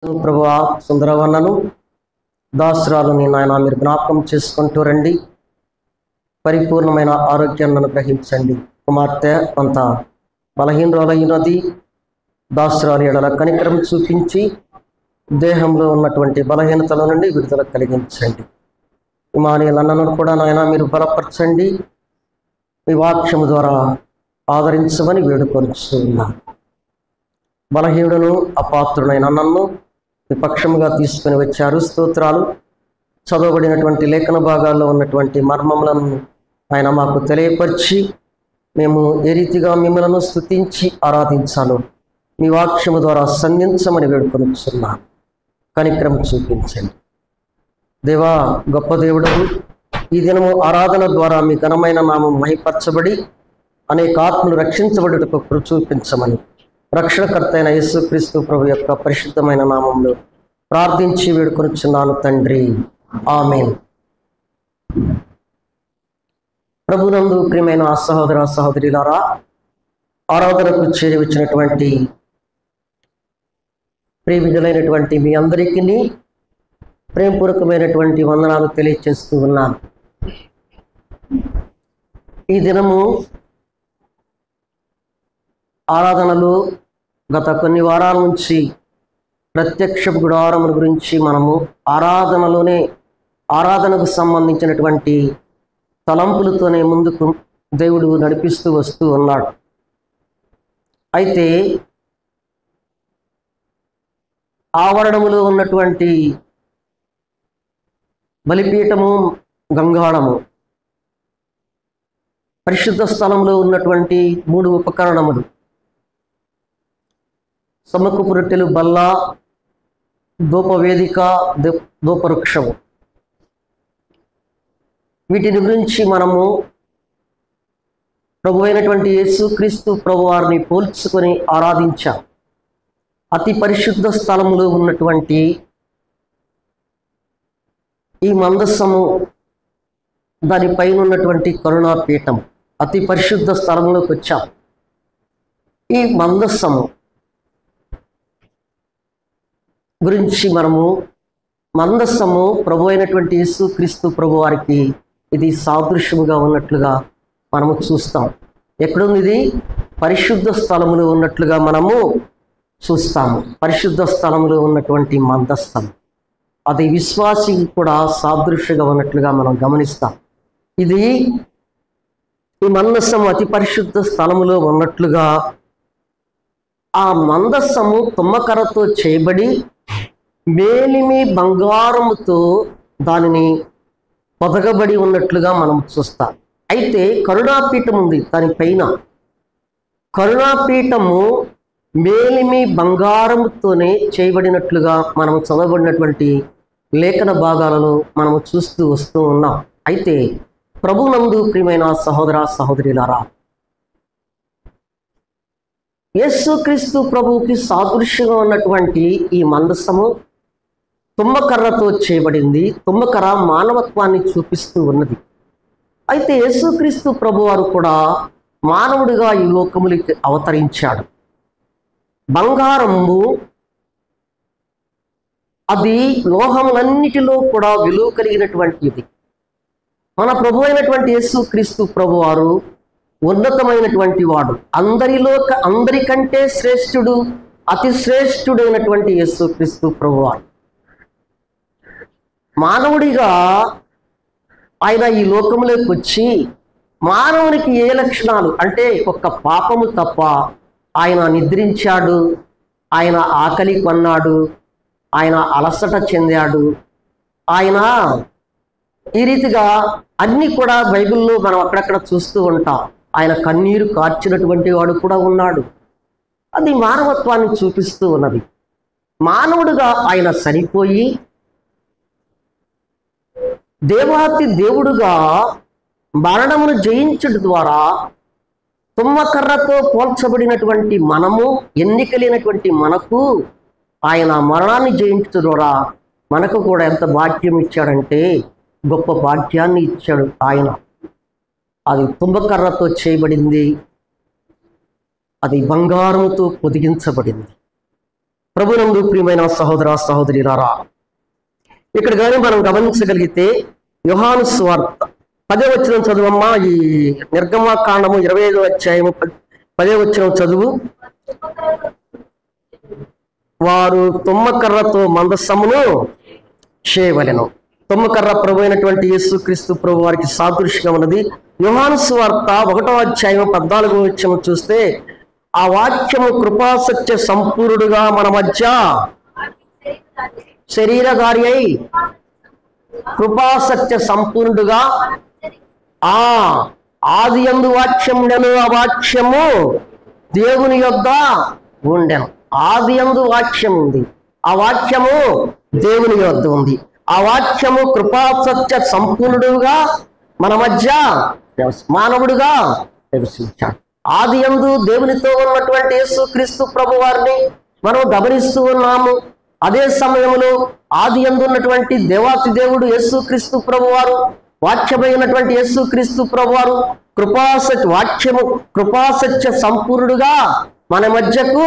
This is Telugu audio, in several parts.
ప్రభువా సుందరవన్నను దాసురాలని నాయన మీరు జ్ఞాపకం చేసుకుంటూ రండి. పరిపూర్ణమైన ఆరోగ్యాన్ని అనుగ్రహించండి. కుమార్తె కొంత బలహీనరాలైనది. దాసురాలు ఎడల కనికరం చూపించి దేహంలో ఉన్నటువంటి బలహీనతల నుండి విడుదల కలిగించండి. ఇమానియల్ అన్నను కూడా నాయన మీరు బలపరచండి. మీ వాక్యము ద్వారా ఆదరించమని వేడుకొరుచు ఉన్నాను. బలహీనుడును అపాత్రుడైన నన్ను విపక్షముగా తీసుకుని వచ్చారు. స్తోత్రాలు. చదవబడినటువంటి లేఖన భాగాల్లో ఉన్నటువంటి మర్మములను ఆయన మాకు తెలియపరిచి మేము ఏ రీతిగా మిమ్మల్ని స్తుతించి ఆరాధించాలో మీ వాక్యము ద్వారా సంధించమని వేడుకొనిచున్నాను. కనికరం చూపించండి. దేవా, గొప్ప దేవుడు, ఈ దినము ఆరాధన ద్వారా మీ ఘనమైన నామం మహిపరచబడి అనేక ఆత్మలు రక్షించబడుటకు కృప చూపించమని రక్షణకర్త అయిన యేసుక్రీస్తు ప్రభు యొక్క పరిశుద్ధమైన నామంలో ప్రార్థించి వేడుకొనిచున్నాను తండ్రి. ఆమేన్. ప్రభునందు ప్రియమైన సహోదర సహోదరులారా, ఆరాధనకు చేరి వచ్చినటువంటి ప్రియమిజులైనటువంటి మీ అందరికీ ప్రేమపూర్వకమైనటువంటి వందనాలు తెలియచేస్తూ ఉన్నాను. ఈ దినము ఆరాధనలు గత కొన్ని వారాల నుంచి ప్రత్యక్ష గుడారముల గురించి మనము ఆరాధనకు సంబంధించినటువంటి తలంపులతోనే ముందుకు దేవుడు నడిపిస్తూ వస్తూ ఉన్నాడు. అయితే ఆవరణములో ఉన్నటువంటి బలిపీఠము, గంగాళము, పరిశుద్ధ స్థలంలో ఉన్నటువంటి 3 ఉపకరణములు, సముఖపు రొట్టెలు, బల్ల, ధూపవేదిక, ధూపవృక్షము, వీటిని గురించి మనము ప్రభు అయినటువంటి యేసుక్రీస్తు ప్రభు వారిని పోల్చుకొని ఆరాధించాం. అతి పరిశుద్ధ స్థలములో ఉన్నటువంటి ఈ మందస్సము, దానిపైన ఉన్నటువంటి కరుణాపీఠం, అతి పరిశుద్ధ స్థలంలోకి వచ్చాం. ఈ మందస్సము గురించి మందస్సము ప్రభు అయినటువంటి యేసుక్రీస్తు ప్రభు వారికి ఇది సాదృశ్యముగా ఉన్నట్లుగా మనము చూస్తాం. ఎక్కడుంది ఇది? పరిశుద్ధ స్థలములో ఉన్నట్లుగా మనము చూస్తాము. పరిశుద్ధ స్థలంలో ఉన్నటువంటి మందస్సం అది విశ్వాసికి కూడా సాదృశ్యంగా ఉన్నట్లుగా మనం గమనిస్తాం. ఈ మందస్సము అతి పరిశుద్ధ స్థలములో ఉన్నట్లుగా ఆ మందస్సము తుమ్మకర్రతో చేయబడి మేలిమి బంగారముతో దానిని పొదగబడి ఉన్నట్లుగా మనం చూస్తాం. అయితే కరుణాపీఠం ఉంది. దానిపైన కరుణాపీఠము మేలిమి బంగారముతోనే చేయబడినట్లుగా మనము చదవబడినటువంటి లేఖన భాగాలను మనము చూస్తూ వస్తూ ఉన్నాం. అయితే ప్రభునందు ప్రియమైన సహోదర సహోదరులారా, యేసుక్రీస్తు ప్రభువుకి సాదృశ్యంగా ఉన్నటువంటి ఈ మందస్సము తుమ్మకర్రతో చేయబడింది. తుమ్మకర్ర మానవత్వాన్ని చూపిస్తూ ఉన్నది. అయితే యేసుక్రీస్తు ప్రభువారు కూడా మానవుడిగా ఈ లోకములకి అవతరించాడు. బంగారము అది లోహములన్నిటిలో కూడా విలువ కలిగినటువంటిది. మన ప్రభు అయినటువంటి యేసుక్రీస్తు ప్రభువారు ఉన్నతమైనటువంటి వాడు. అందరికంటే శ్రేష్ఠుడు, అతి శ్రేష్ఠుడైనటువంటి యేసుక్రీస్తు ప్రభువారు మానవుడిగా ఆయన ఈ లోకంలోకి వచ్చి మానవునికి ఏ లక్షణాలు అంటే ఒక్క పాపము తప్ప ఆయన నిద్రించాడు, ఆయన ఆకలి కొన్నాడు, ఆయన అలసట చెందాడు, ఆయన ఈ రీతిగా అన్నీ కూడా బైబిల్లో మనం అక్కడక్కడ చూస్తూ ఉంటాం. ఆయన కన్నీరు కార్చినటువంటి వాడు కూడా ఉన్నాడు. అది మానవత్వాన్ని చూపిస్తూ ఉన్నది. మానవుడుగా ఆయన చనిపోయి దేవాతి దేవుడుగా మరణమును జయించడం ద్వారా తుమ్మకర్రతో పోల్చబడినటువంటి మనము, ఎన్నికలేనటువంటి మనకు ఆయన మరణాన్ని జయించడం ద్వారా మనకు కూడా ఎంత భాగ్యం ఇచ్చాడంటే గొప్ప భాగ్యాన్ని ఇచ్చాడు ఆయన. అది తుమ్మకర్రతో చేయబడింది, అది బంగారంతో పొదిగించబడింది. ప్రభునందు ప్రియమైన సహోదర సహోదరులారా, ఇక్కడ కానీ మనం గమనించగలిగితే యోహాను సువార్త 10వ వచనం చదువమ్మా. ఈ నిర్గమకాండము 25వ అధ్యాయము 10వ వచనం చదువు. వారు తుమ్మకర్రతో మందసమును చేయవలెను. తుమ్మకర్ర ప్రభు అయినటువంటి యేసుక్రీస్తు ప్రభు వారికి సాదృశ్యంగా ఉన్నది. యోహాను సువార్త 1వ అధ్యాయం 14వ వచనం చూస్తే, ఆ వాక్యము కృపాసత్య సంపూర్ణుడుగా మన మధ్య శరీరధారి అయి కృపాసత్య సంపూర్ణుడుగా ఆది యందు వాక్యముండెను, ఆ వాక్యము దేవుని యొద్ద ఉండెను. ఆది యందు వాక్యం ఉంది, ఆ వాక్యము దేవుని యొద్ద ఉంది. ఆ వాక్యము కృపాసత్య సంపూర్ణుడుగా మన మధ్య మానవుడుగా నివసించాడు. ఆది యందు దేవునితో ఉన్నటువంటి యేసుక్రీస్తు ప్రభు వారిని మనం గమనిస్తూ ఉన్నాము. అదే సమయంలో ఆది యందు ఉన్నటువంటి దేవాతి దేవుడు యేసుక్రీస్తు ప్రభు వారు, వాక్యమైనటువంటి యేసుక్రీస్తు ప్రభు వారు కృపాసత్య సంపూర్ణుడుగా మన మధ్యకు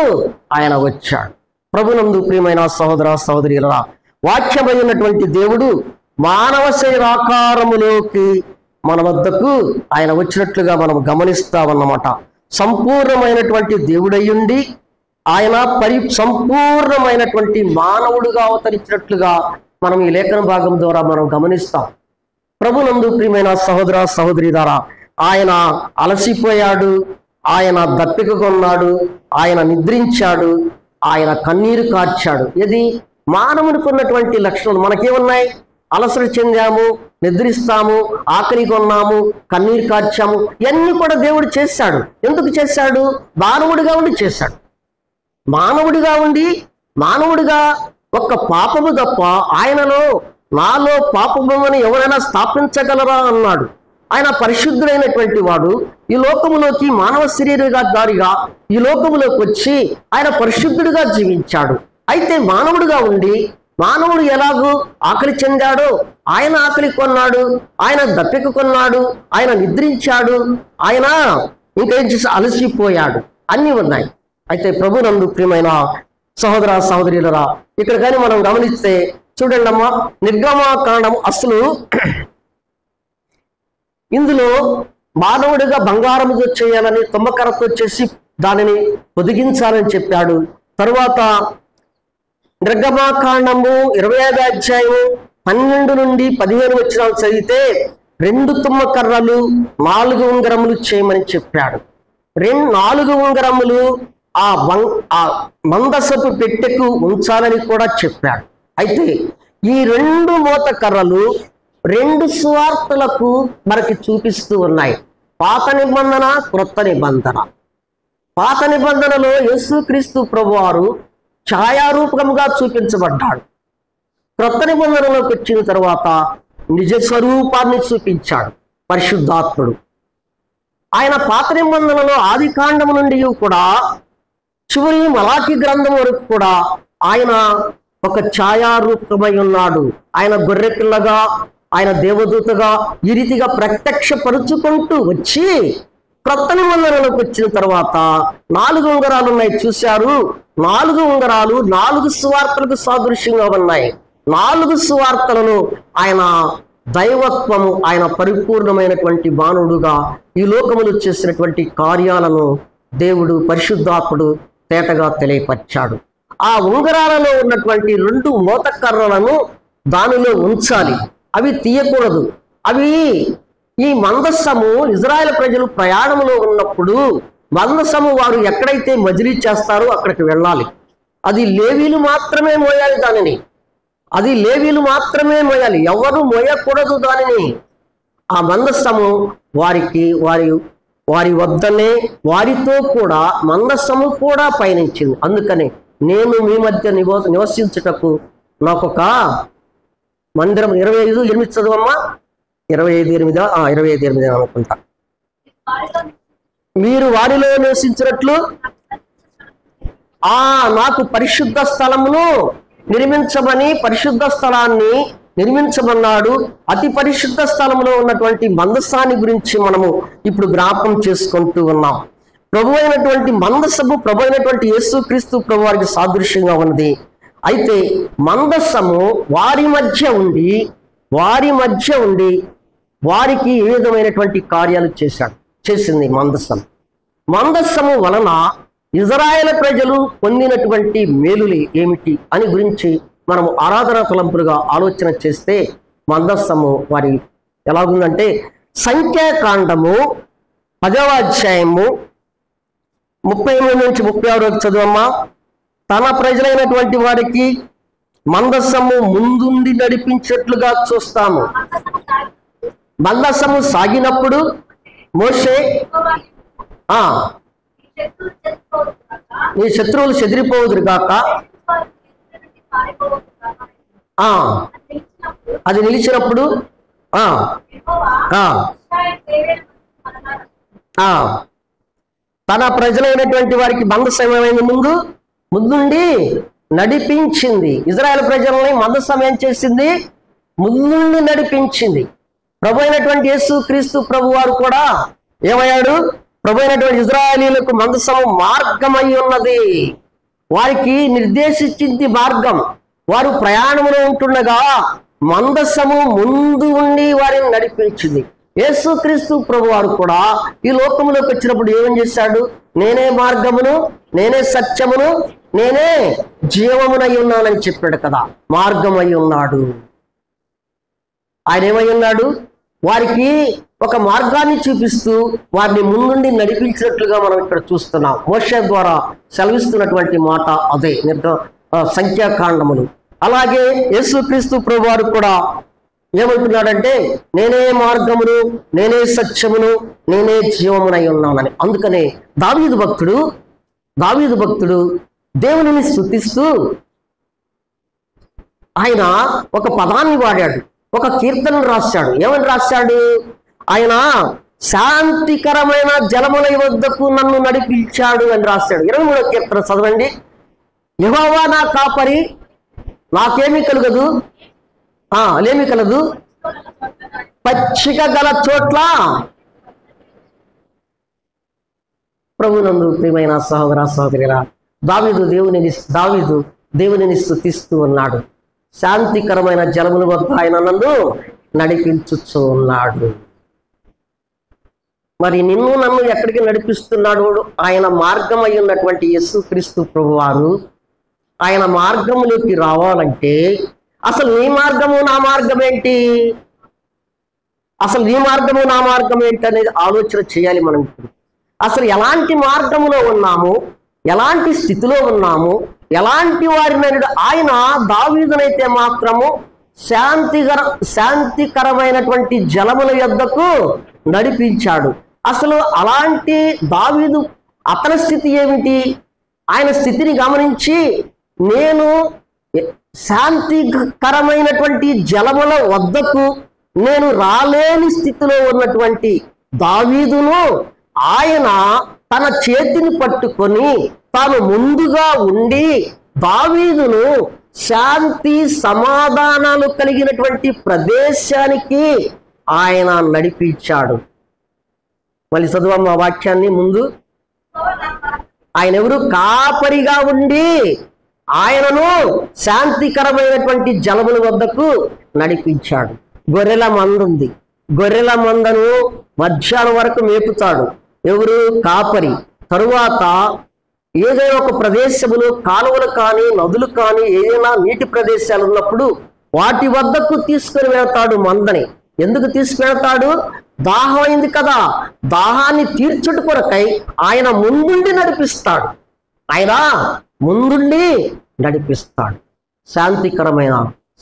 ఆయన వచ్చాడు. ప్రభునందు ప్రియమైన సహోదర సహోదరులారా, వాక్యమైనటువంటి దేవుడు మానవ శరీరాకారములోకి మన వద్దకు ఆయన వచ్చినట్లుగా మనం గమనిస్తామన్నమాట. సంపూర్ణమైనటువంటి దేవుడయ్యుండి ఆయన సంపూర్ణమైనటువంటి మానవుడుగా అవతరించినట్లుగా మనం ఈ లేఖన భాగం ద్వారా మనం గమనిస్తాం. ప్రభునందు ప్రియమైన సహోదర సహోదరులారా, ఆయన అలసిపోయాడు, ఆయన దప్పిక కొన్నాడు, ఆయన నిద్రించాడు, ఆయన కన్నీరు కార్చాడు. ఇది మానవునికి ఉన్నటువంటి లక్షణాలు. మనకేమున్నాయి? అలసట చెందాము, నిద్రిస్తాము, ఆకలి కొన్నాము, కన్నీరు కార్చాము. ఇవన్నీ కూడా దేవుడు చేశాడు. ఎందుకు చేశాడు? మానవుడిగా ఉండి చేశాడు. మానవుడిగా ఒక్క పాపము తప్ప ఆయనలో నాలో పాపమును ఎవరైనా స్థాపించగలరా అన్నాడు. ఆయన పరిశుద్ధుడైనటువంటి వాడు ఈ లోకములోకి మానవ శరీరధారిగా ఈ లోకములోకి వచ్చి ఆయన పరిశుద్ధుడిగా జీవించాడు. అయితే మానవుడిగా ఉండి మానవుడు ఎలాగూ ఆకలి చెందాడో ఆయన ఆకలి కొన్నాడు, ఆయన దప్పిక కొన్నాడు, ఆయన నిద్రించాడు, ఆయన ఇంకేం చేసి అలసిపోయాడు. అన్నీ ఉన్నాయి. అయితే ప్రభునందు ప్రియమైన సహోదర సహోదరులారా, ఇక్కడ కానీ మనం గమనిస్తే చూడండి అమ్మా, నిర్గమకాండం అసలు ఇందులో మానవుడిగా బంగారముతో చేయాలని తుమ్మకర్రతో చేసి దానిని పొదిగించాలని చెప్పాడు. తరువాత నిర్గమకాండము 25వ అధ్యాయం 12 నుండి 15 వచనాలు చదివితే 2 తుమ్మకర్రలు 4 ఉంగరములు చేయమని చెప్పాడు. 4 ఉంగరములు ఆ మందసపు పెట్టెకు ఉంచాలని కూడా చెప్పాడు. అయితే ఈ 2 మోతకర్రలు 2 సువార్తలకు మనకి చూపిస్తూ ఉన్నాయి. పాత నిబంధన, క్రొత్త నిబంధన. పాత నిబంధనలో యేసుక్రీస్తు ప్రభువారు ఛాయారూపకంగా చూపించబడ్డాడు. క్రొత్త నిబంధనలోకి వచ్చిన తర్వాత నిజ స్వరూపాన్ని చూపించాడు పరిశుద్ధాత్ముడు. ఆయన పాత నిబంధనలో ఆది కాండము నుండి కూడా చివరి మలాకి గ్రంథం వరకు కూడా ఆయన ఒక ఛాయారూపమై ఉన్నాడు. ఆయన గొర్రె పిల్లగా, ఆయన దేవదూతగా ఈ రీతిగా ప్రత్యక్షపరుచుకుంటూ వచ్చి క్రొత్త నిబంధనలోకి వచ్చిన తర్వాత 4 ఉంగరాలు ఉన్నాయి. చూశారు, 4 ఉంగరాలు 4 సువార్తలకు సాదృశ్యంగా ఉన్నాయి. 4 సువార్తలను ఆయన దైవత్వము, ఆయన పరిపూర్ణమైనటువంటి మానవుడుగా ఈ లోకములు చేసినటువంటి కార్యాలను దేవుడు పరిశుద్ధాత్ముడు తేటగా తెలియపరిచాడు. ఆ ఉంగరాలలో ఉన్నటువంటి 2 మోతకర్రలను దానిలో ఉంచాలి, అవి తీయకూడదు. అవి ఈ మందస్సము ఇజ్రాయెల్ ప్రజలు ప్రయాణంలో ఉన్నప్పుడు మందస్సము వారు ఎక్కడైతే మజిలీ చేస్తారో అక్కడికి వెళ్ళాలి. అది లేవీలు మాత్రమే మోయాలి దానిని. అది లేవీలు మాత్రమే మోయాలి, ఎవరు మోయకూడదు దానిని. ఆ మందస్సము వారి వద్దనే వారితో కూడా మందస్సము కూడా పయనించింది. అందుకని నేను మీ మధ్య నివసించుటకు నాకొక మందిరం 25:8 చదువమ్మా. 25:8 అనుకుంటా. మీరు వారిలో నివసించినట్లు నాకు పరిశుద్ధ స్థలమును నిర్మించమని పరిశుద్ధ స్థలాన్ని నిర్మించమన్నాడు. అతి పరిశుద్ధ స్థలంలో ఉన్నటువంటి మందసాన్ని గురించి మనము ఇప్పుడు జ్ఞాపకం చేసుకుంటూ ఉన్నాం. ప్రభు అయినటువంటి మందసము ప్రభు అయినటువంటి యేసుక్రీస్తు ప్రభు వారికి సాదృశ్యంగా ఉన్నది. అయితే మందసము వారి మధ్య ఉండి వారికి ఏ విధమైనటువంటి కార్యాలు చేసింది మందసము వలన ఇజ్రాయేల్ ప్రజలు పొందినటువంటి మేలులు ఏమిటి అని గురించి మనం ఆరాధనా తలంపులుగా ఆలోచన చేస్తే మందసము వారి ఎలాగుందంటే సంఖ్యాకాండము 10వ అధ్యాయము 33 నుంచి 36 చదువమ్మా. తన ప్రజలైనటువంటి వారికి మందసము ముందుండి నడిపించేట్లుగా చూస్తాము. మందసము సాగినప్పుడు మోషే నీ శత్రువులు చెదిరిపోవుదురు గాక, అది నిలిచినప్పుడు తన ప్రజలైనటువంటి వారికి మందసం ఏమైంది ముందుండి నడిపించింది. ఇజ్రాయేల్ ప్రజలని మందసం ఏం చేసింది? ముందుండి నడిపించింది. ప్రభు అయినటువంటి యేసుక్రీస్తు ప్రభు వారు కూడా ఏమయ్యాడు? ప్రభు అయినటువంటి ఇజ్రాయేలీలకు మందసము మార్గమై ఉన్నది. వారికి నిర్దేశించింది మార్గం. వారు ప్రయాణంలో ఉంటుండగా మందసము ముందు ఉండి వారిని నడిపించింది. యేసుక్రీస్తు ప్రభు వారు కూడా ఈ లోకంలోకి వచ్చినప్పుడు ఏమని చేశాడు? నేనే మార్గమును, నేనే సత్యమును, నేనే జీవమునై ఉన్నానని చెప్పాడు కదా. మార్గమై ఉన్నాడు. ఆయన ఏమై ఉన్నాడు? వారికి ఒక మార్గాన్ని చూపిస్తూ వారిని ముందుండి నడిపించినట్లుగా మనం ఇక్కడ చూస్తున్నాం. మోషే ద్వారా సెలవిస్తున్నటువంటి మాట అదే సంఖ్యాకాండములు. అలాగే యేసుక్రీస్తు ప్రభు వారు కూడా ఏమంటున్నాడంటే నేనే మార్గమును, నేనే సత్యమును, నేనే జీవమునై ఉన్నానని. అందుకనే దావీదు భక్తుడు దేవునిని స్తుతిస్తూ ఆయన ఒక పదాన్ని వాడాడు, ఒక కీర్తనను రాశాడు. ఏమని రాశాడు? ఆయన శాంతికరమైన జలముల వద్దకు నన్ను నడిపించాడు అని రాశాడు. 23వ కీర్తన చదవండి. యెహోవా నా కాపరి, నాకేమీ కలుగదు, లేమి కలదు, పచ్చిక గల చోట్ల. ప్రభునందు ప్రియమైన సహోదర సహోదరులారా, దావీదు దేవునిని స్తుతిస్తూ ఉన్నాడు. శాంతికరమైన జలముల వద్ద ఆయన నన్ను నడిపించుచూ ఉన్నాడు. మరి నిన్ను నన్ను ఎక్కడికి నడిపిస్తున్నాడు? ఆయన మార్గం అయి ఉన్నటువంటి యేసుక్రీస్తు ప్రభువారు ఆయన మార్గంలోకి రావాలంటే అసలు నీ మార్గము నా మార్గం ఏంటి? అసలు నీ మార్గము నా మార్గం ఏంటి అనేది ఆలోచన చేయాలి మనం. అసలు ఎలాంటి మార్గములో ఉన్నాము, ఎలాంటి స్థితిలో ఉన్నాము, ఎలాంటి వారిని ఆయన దావీదునైతే మాత్రము శాంతికరమైనటువంటి జలముల యొద్దకు నడిపించాడు. అసలు అలాంటి దావీదు అతని స్థితి ఏమిటి? ఆయన స్థితిని గమనించి నేను శాంతికరమైనటువంటి జలముల వద్దకు నేను రాలేని స్థితిలో ఉన్నటువంటి దావీదును ఆయన తన చేతిని పట్టుకొని తాను ముందుగా ఉండి దావీదును శాంతి సమాధానాలు కలిగినటువంటి ప్రదేశానికి ఆయన నడిపించాడు. మళ్ళీ చదువమ్మ వాక్యాన్ని ముందు. ఆయన ఎవరు? కాపరిగా ఉండి ఆయనను శాంతికరమైనటువంటి జలముల వద్దకు నడిపించాడు. గొర్రెల మందుంది, గొర్రెల మందను మధ్యాహ్నం వరకు మేపుతాడు. ఎవరు? కాపరి. తరువాత ఏదైనా ఒక ప్రదేశములు, కాలువలు కానీ నదులు కానీ ఏదైనా నీటి ప్రదేశాలు ఉన్నప్పుడు వాటి వద్దకు తీసుకుని వెళ్తాడు మందని. ఎందుకు తీసుకువెళ్తాడు? దాహం అయింది కదా, దాహాన్ని తీర్చుట కొరకై ఆయన ముందుండి నడిపిస్తాడు. ఆయన ముందుండి నడిపిస్తాడు. శాంతికరమైన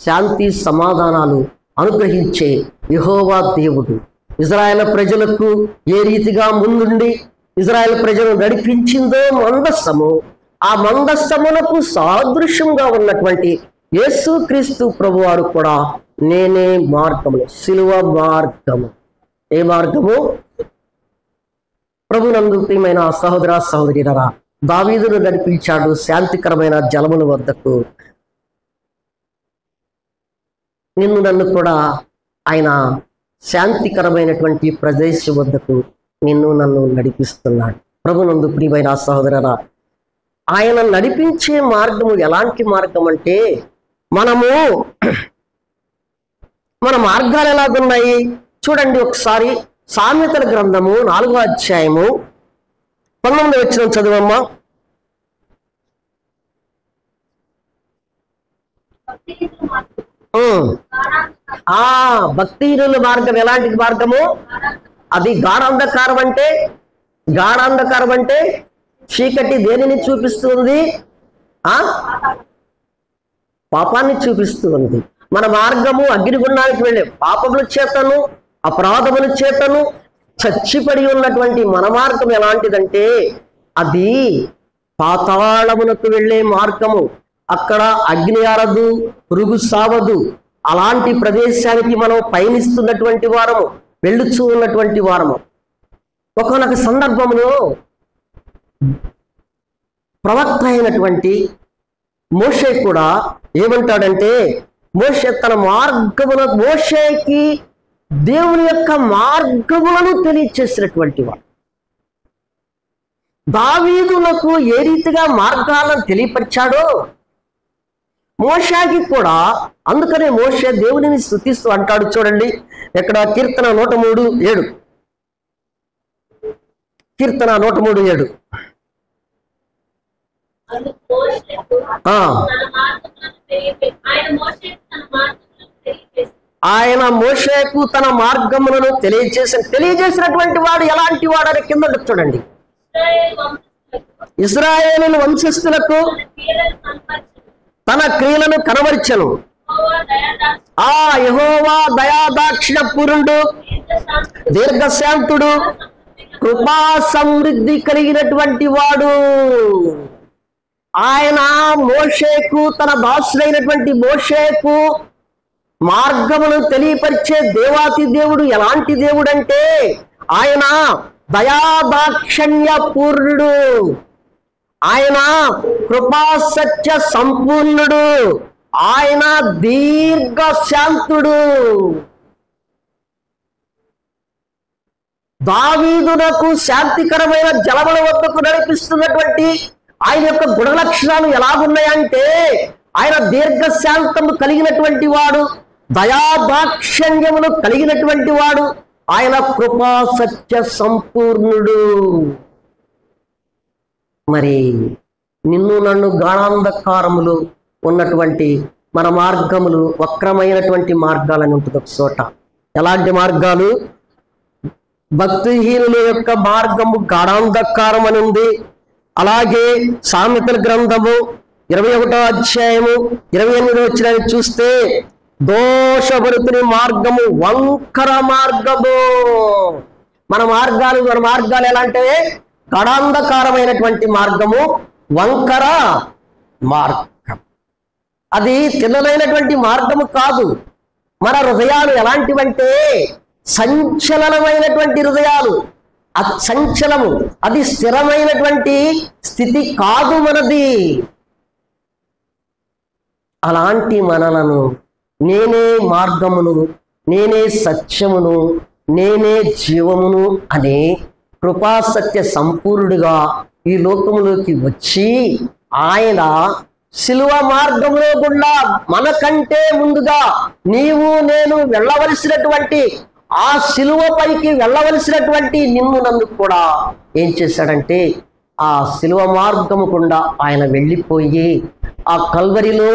శాంతి సమాధానాలు అనుగ్రహించే యెహోవా దేవుడు ఇజ్రాయేల్ ప్రజలకు ఏ రీతిగా ముందుండి ఇజ్రాయేల్ ప్రజలు నడిపించిందో మందస్సము, ఆ మందస్సమునకు సాదృశ్యంగా ఉన్నటువంటి యేసుక్రీస్తు ప్రభువారు కూడా నేనే మార్గము, సిలువ మార్గము. ఏ మార్గము? ప్రభునందు ప్రియమైన సహోదర సహోదరులారా, దావీదును నడిపించాడు శాంతికరమైన జలముల వద్దకు. నిన్ను నన్ను కూడా ఆయన శాంతికరమైనటువంటి ప్రదేశం వద్దకు నిన్ను నన్ను నడిపిస్తున్నాడు. ప్రభునందు ప్రియమైన సహోదరులారా, ఆయన నడిపించే మార్గము ఎలాంటి మార్గం అంటే, మన మార్గాలు ఎలాగున్నాయి చూడండి. ఒకసారి సామెతల గ్రంథము 4వ అధ్యాయము 19వ వచనం చదువమ్మా. భక్తిహీనుల మార్గం ఎలాంటి మార్గము? అది గాఢాంధకారం అంటే చీకటి దేనిని చూపిస్తుంది? పాపాన్ని చూపిస్తుంది. మన మార్గము అగ్నిగుండానికి వెళ్ళే పాపముల చేతను అపరాధముల చేతను చచ్చిపడి ఉన్నటువంటి మన మార్గం ఎలాంటిదంటే, అది పాతాళమునకు వెళ్ళే మార్గము. అక్కడ అగ్ని ఆరదు, పురుగు సావదు. అలాంటి ప్రదేశానికి మనం పయనిస్తున్నటువంటి వారము, వెళ్ళుచూ ఉన్నటువంటి వారము. ఒకనొక సందర్భంలో ప్రవక్త అయినటువంటి మోషే కూడా ఏమంటాడంటే, మోషేకి దేవుని యొక్క మార్గములను తెలియచేసినటువంటి వాడు. దావీదులకు ఏ రీతిగా మార్గాలను తెలియపరిచాడో మోషేకి కూడా. అందుకనే మోషే దేవునిని స్తుతిస్తూ అంటాడు చూడండి, ఇక్కడ కీర్తన 103:7. కీర్తన 103:7. ఆయన మోషేకు తన మార్గములను తెలియజేసినటువంటి వాడు ఎలాంటి వాడు అని కింద చూడండి. ఇశ్రాయేలు వంశస్థులకు తన క్రియలను కనబరిచెను. యెహోవా దయాదాక్షిణ పూర్ణుడు, దీర్ఘశాంతుడు, కృపా సమృద్ధి కలిగినటువంటి వాడు. ఆయన మోషేకు, తన దాసుడైనటువంటి మోషేకు మార్గమును తెలియపరిచే దేవాతి దేవుడు. ఎలాంటి దేవుడు అంటే, ఆయన దయాదాక్షణ్య పూర్ణుడు, ఆయన కృపా సత్య సంపూర్ణుడు, ఆయన దీర్ఘశాంతుడు. దావీదునకు శాంతికరమైన జలముల వద్దకు నడిపిస్తున్నటువంటి ఆయన యొక్క గుణ లక్షణాలు ఎలాగున్నాయంటే, ఆయన దీర్ఘశాంతము కలిగినటువంటి వాడు, దయాదాక్షణ్యములు కలిగినటువంటి వాడు, ఆయన కృపా సత్య సంపూర్ణుడు. మరి నిన్ను నన్ను గాఢాంధకారములు ఉన్నటువంటి మన మార్గములు వక్రమైనటువంటి మార్గాలని ఉంటుంది ఒక చోట. ఎలాంటి మార్గాలు? భక్తిహీనుల యొక్క మార్గము గాఢాంధకారం అని ఉంది. అలాగే సామెతల గ్రంథము 21వ అధ్యాయము 28వ వచనాన్ని చూస్తే, దోషభరితుని మార్గము వంకర మార్గము. మన మార్గాలు ఎలాంటివే? గాఢాంధకారమైనటువంటి మార్గము, వంకర మార్గం. అది తిన్నలైనటువంటి మార్గము కాదు. మన హృదయాలు ఎలాంటివంటే సంచలనమైనటువంటి హృదయాలు. సంచలము, అది స్థిరమైనటువంటి స్థితి కాదు మనది. అలాంటి మనలను నేనే మార్గమును, నేనే సత్యమును, నేనే జీవమును అనే కృపాసత్య సంపూర్ణుడిగా ఈ లోకములోకి వచ్చి, ఆయన శిలువ మార్గంలో గుండా మనకంటే ముందుగా నీవు నేను వెళ్ళవలసినటువంటి, ఆ శిలువ పైకి వెళ్ళవలసినటువంటి నిన్ను నన్ను కూడా ఏం చేశాడంటే, ఆ శిలువ మార్గము గుండా ఆయన వెళ్ళిపోయి ఆ కల్వరిలో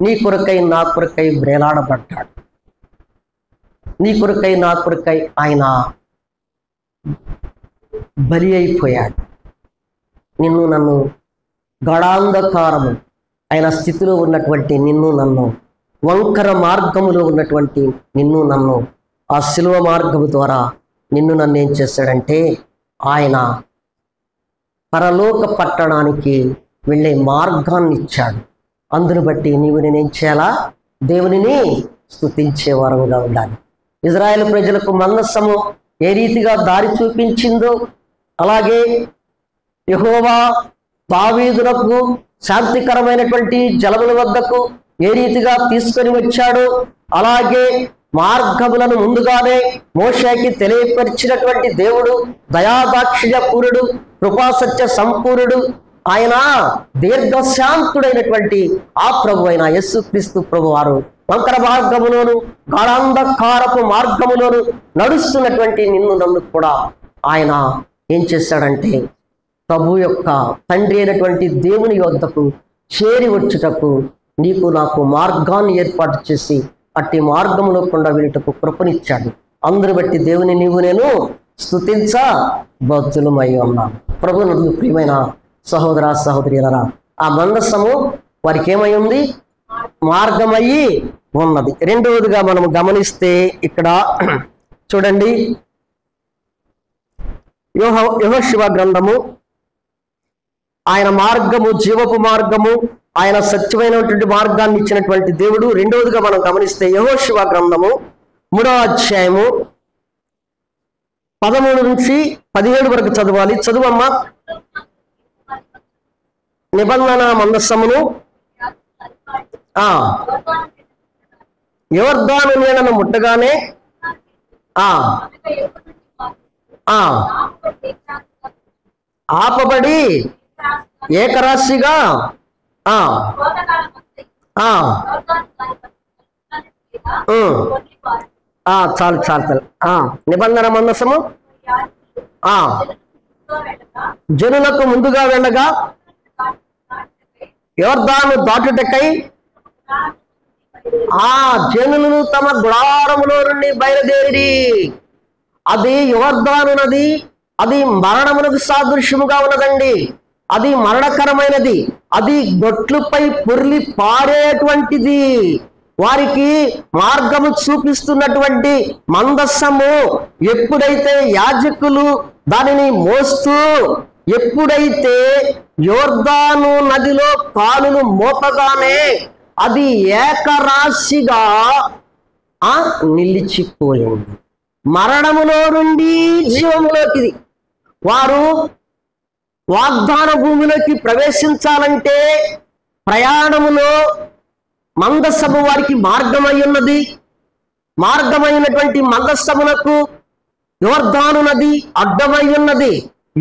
నీ కొరకై నా కొరకై వేలాడబడ్డాడు. నీ కొరకై నా కొరకై ఆయన బలి అయిపోయాడు. నిన్ను నన్ను గాఢాంధకారము ఆయన స్థితిలో ఉన్నటువంటి నిన్ను నన్ను, వంకర మార్గములో ఉన్నటువంటి నిన్ను నన్ను, ఆ శిలువ మార్గము ద్వారా నిన్ను నన్ను ఏం చేశాడంటే, ఆయన పరలోక పట్టణానికి వెళ్ళే మార్గాన్ని ఇచ్చాడు. అందును బట్టి నీవు నేనేం చేయాలా? దేవునిని స్తుతించే వారముగా ఉండాలి. ఇజ్రాయేల్ ప్రజలకు మందసము ఏ రీతిగా దారి చూపించిందో, అలాగే యెహోవా దావీదునకు శాంతికరమైనటువంటి జలముల వద్దకు ఏ రీతిగా తీసుకొని వచ్చాడో, అలాగే మార్గములను ముందుగానే మోషేకి తెలియపరిచినటువంటి దేవుడు దయాదాక్షిణ్య పూరుడు, కృపాసత్య సంపూర్ణుడు, ఆయన దీర్ఘశాంతుడైనటువంటి ఆ ప్రభు అయిన యేసుక్రీస్తు ప్రభు వారు వంకర మార్గములోను గాఢాంధకారపు మార్గములోను నడుస్తున్నటువంటి నిన్ను నన్ను కూడా ఆయన ఏం చేశాడంటే ప్రభు యొక్క తండ్రి అయినటువంటి దేవుని యొద్దకు చేరి వచ్చుటకు నీకు నాకు మార్గాన్ని ఏర్పాటు చేసి అట్టి మార్గములో కూడా వెళ్ళటకు కృపనిచ్చాడు. అందరు బట్టి దేవుని నేను స్తుతించ బద్దులమై ఉన్నాను. ప్రభు నందు ప్రియమైన సహోదర సహోదరులారా, ఆ మందసము వారికి ఏమై ఉంది? మార్గమయ్యి ఉన్నది. రెండవదిగా మనం గమనిస్తే ఇక్కడ చూడండి, యెహోషువ గ్రంథము, ఆయన మార్గము జీవపు మార్గము, ఆయన సత్యమైనటువంటి మార్గాన్ని ఇచ్చినటువంటి దేవుడు. రెండవదిగా మనం గమనిస్తే యెహోషువ గ్రంథము 3వ అధ్యాయము 13 నుంచి 17 వరకు చదవాలి. చదువమ్మా. నిబంధన మందసమును యొర్దాను నీడను ముట్టగానే ఆపబడి ఏకరాశిగా చాలు చాలు. నిబంధన మందసము జనులకు ముందుగా వెళ్ళగా యొర్దాను దాటుటకై జనులను తమ గుడారములో నుండి బయలుదేరి. అది యొర్దాను నది, అది మరణమునకు సాదృశ్యముగా ఉన్నదండి. అది మరణకరమైనది, అది గొట్లుపై పొర్లి పారేటువంటిది. వారికి మార్గము చూపిస్తున్నటువంటి మందస్సము ఎప్పుడైతే యాజకులు దానిని మోస్తూ ఎప్పుడైతే యొర్దాను నదిలో కాలును మోపగానే అది ఏకరాశిగా నిలిచిపోయింది. మరణములో నుండి జీవములోకి వారు వాగ్దాన భూమిలోకి ప్రవేశించాలంటే ప్రయాణములో మందస్సము వారికి మార్గమై ఉన్నది. మార్గమైనటువంటి మందస్సమునకు యొర్దాను నది అడ్డమై ఉన్నది.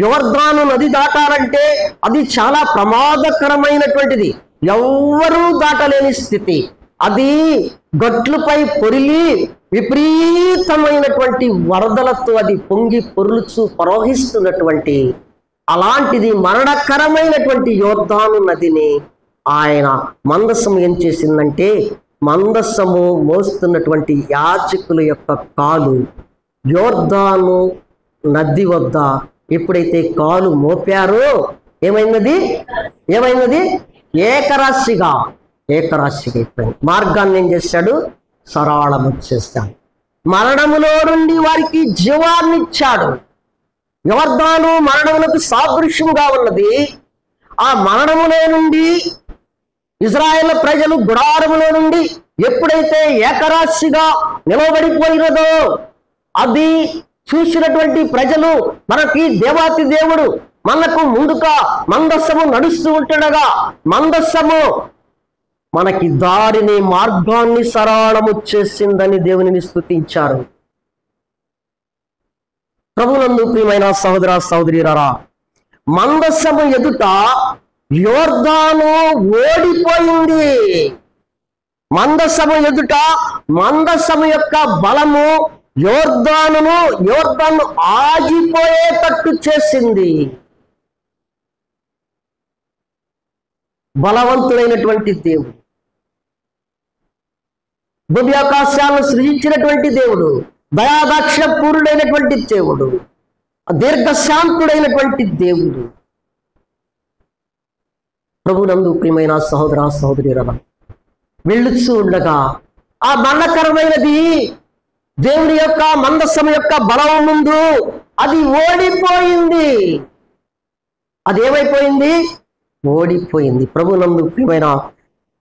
యొర్దాను నది దాటాలంటే అది చాలా ప్రమాదకరమైనటువంటిది, ఎవ్వరూ దాటలేని స్థితి. అది గట్లుపై పొరిలి విపరీతమైనటువంటి వరదలతో అది పొంగి పొర్లుచు ప్రవహిస్తున్నటువంటి అలాంటిది మరణకరమైనటువంటి యొర్దాను నదిని ఆయన మందస్సము ఏం చేసిందంటే, మందస్సము మోస్తున్నటువంటి యాజకుల యొక్క కాలు యొర్దాను నది వద్ద ఎప్పుడైతే కాలు మోపారో ఏమైనది? ఏకరాశిగా అయిపోయింది. మార్గాన్ని ఏం చేశాడు? సరళము చేశాడు. మరణములో నుండి వారికి జీవాన్నిచ్చాడు. యొర్దాను మరణములకు సాదృశ్యంగా ఉన్నది. ఆ మరణములో నుండి ఇజ్రాయేల్ ప్రజలు గుడారములో నుండి ఎప్పుడైతే ఏకరాశిగా నిలబడిపోయినదో అది చూసినటువంటి ప్రజలు, మనకి దేవాతి దేవుడు మనకు ముందుగా మందస్సము నడుస్తూ ఉంటుండగా మందస్సము మనకి దారిని మార్గాన్ని సరళము చేసిందని దేవునిని స్తుతించారు. ప్రభునందు ప్రియమైన సహోదర సహోదరీరారా, మందస్సము ఎదుట యొర్దాను ఓడిపోయింది. మందస్సము ఎదుట మందస్సము యొక్క బలము యొర్దాను ఆగిపోయేటట్టు చేసింది. బలవంతుడైనటువంటి దేవుడు, భూమి ఆకాశాలను సృజించినటువంటి దేవుడు, దయాదాక్షిణ పూర్ణుడైనటువంటి దేవుడు, దీర్ఘశాంతుడైనటువంటి దేవుడు. ప్రభునందు ప్రియమైన సహోదర సహోదరీరా, వెళ్ళుచూ ఉండగా ఆ మరణకరమైనది దేవుని యొక్క మందస్సము యొక్క బలం ముందు అది ఓడిపోయింది. అది ఏమైపోయింది? ఓడిపోయింది. ప్రభునందు ప్రియమైన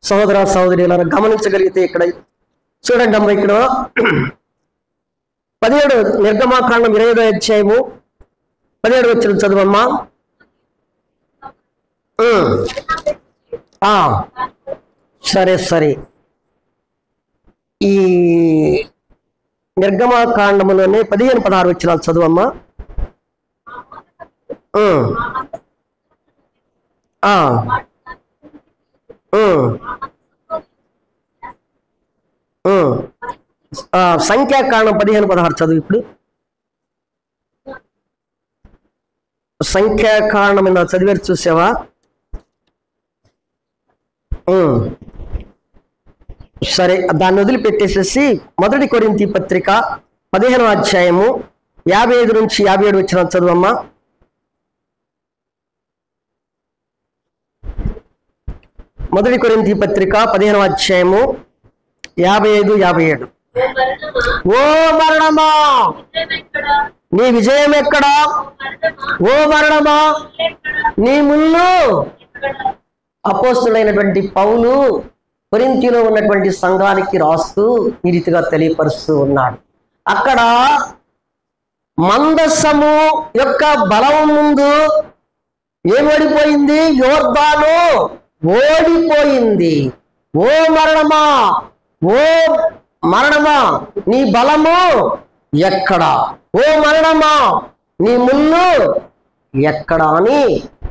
సహోదర సహోదరీలను గమనించగలిగితే ఇక్కడ చూడండి అమ్మ, ఇక్కడ 17 నిర్గమాకాండం 25వ అధ్యాయము 17 వచ్చిన చదువమ్మా. సరే ఈ నిర్గమాకాండములోనే 15-16 వచ్చిన చదువమ్మా. ఉమ్, ఆ, ఉమ్, ఉమ్. సంఖ్యాకాండం 15-16 చదువు ఇప్పుడు. సంఖ్యాకాండం మీద చదివారు చూసావా? ఉమ్. సరే, దాన్ని వదిలిపెట్టేసేసి 1 కొరింథీ పత్రిక 15వ అధ్యాయము 55 నుంచి 57 వచ్చిన చదువమ్మా. 1 కొరింథీ పత్రిక 15వ అధ్యాయము 55-57. ఓ మరణమా నీ విజయం ఎక్కడా? ఓ మరణమా నీ ముల్లు. అపోస్తులైనటువంటి పౌలు కొరింథీలో ఉన్నటువంటి సంఘానికి రాస్తూ ఈ రీతిగా తెలియపరుస్తూ ఉన్నాడు. అక్కడ మందసము యొక్క బలం ముందు ఏం ఓడిపోయింది? యోర్దాను ఓడిపోయింది. ఓ మరణమా, ఓ మరణమా నీ బలము ఎక్కడా? ఓ మరణమా నీ ముల్లు ఎక్కడా అని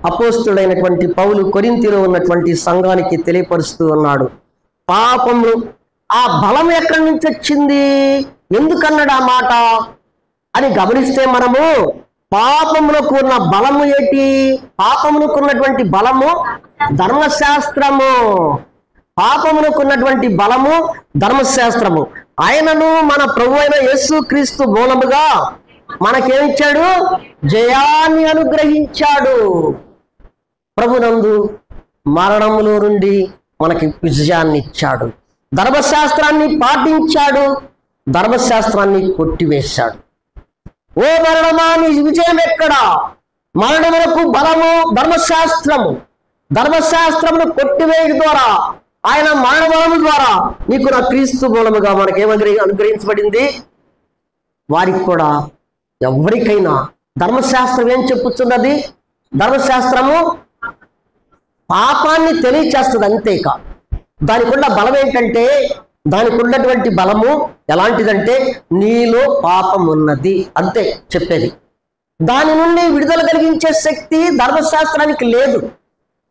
అపోస్తుడైనటువంటి పౌలు కొరింథీలో ఉన్నటువంటి సంఘానికి తెలియపరుస్తూ ఉన్నాడు. పాపము ఆ బలం ఎక్కడి నుంచి వచ్చింది, ఎందుకన్నాడు ఆ మాట అని గమనిస్తే మనము పాపములకు ఉన్న బలము ఏంటి? పాపములకు ఉన్నటువంటి బలము ధర్మశాస్త్రము. పాపములకు ఉన్నటువంటి బలము ధర్మశాస్త్రము. ఆయనను మన ప్రభు అయిన యేసుక్రీస్తు మూలముగా మనకేమిచ్చాడు? జయాన్ని అనుగ్రహించాడు. ప్రభునందు మరణములో నుండి మనకి విజయాన్ని ఇచ్చాడు. ధర్మశాస్త్రాన్ని పాటించాడు, ధర్మశాస్త్రాన్ని కొట్టివేశాడు. ఓ మరణమా నీ విజయం ఎక్కడా? మరణములకు బలము ధర్మశాస్త్రము. ధర్మశాస్త్రమును కొట్టివేయడం ద్వారా, ఆయన మరణ బలము ద్వారా నీకు నా క్రీస్తు మూలముగా మనకేమని అనుగ్రహించబడింది? వారికి కూడా ఎవరికైనా ధర్మశాస్త్రం ఏం చెప్పుతున్నది? ధర్మశాస్త్రము పాపాన్ని తెలియచేస్తుంది, అంతేకా. దానికి ఉన్న బలం ఏంటంటే, దానికి ఉన్నటువంటి బలము ఎలాంటిదంటే నీలో పాపం ఉన్నది, అంతే చెప్పేది. దాని నుండి విడుదల కలిగించే శక్తి ధర్మశాస్త్రానికి లేదు.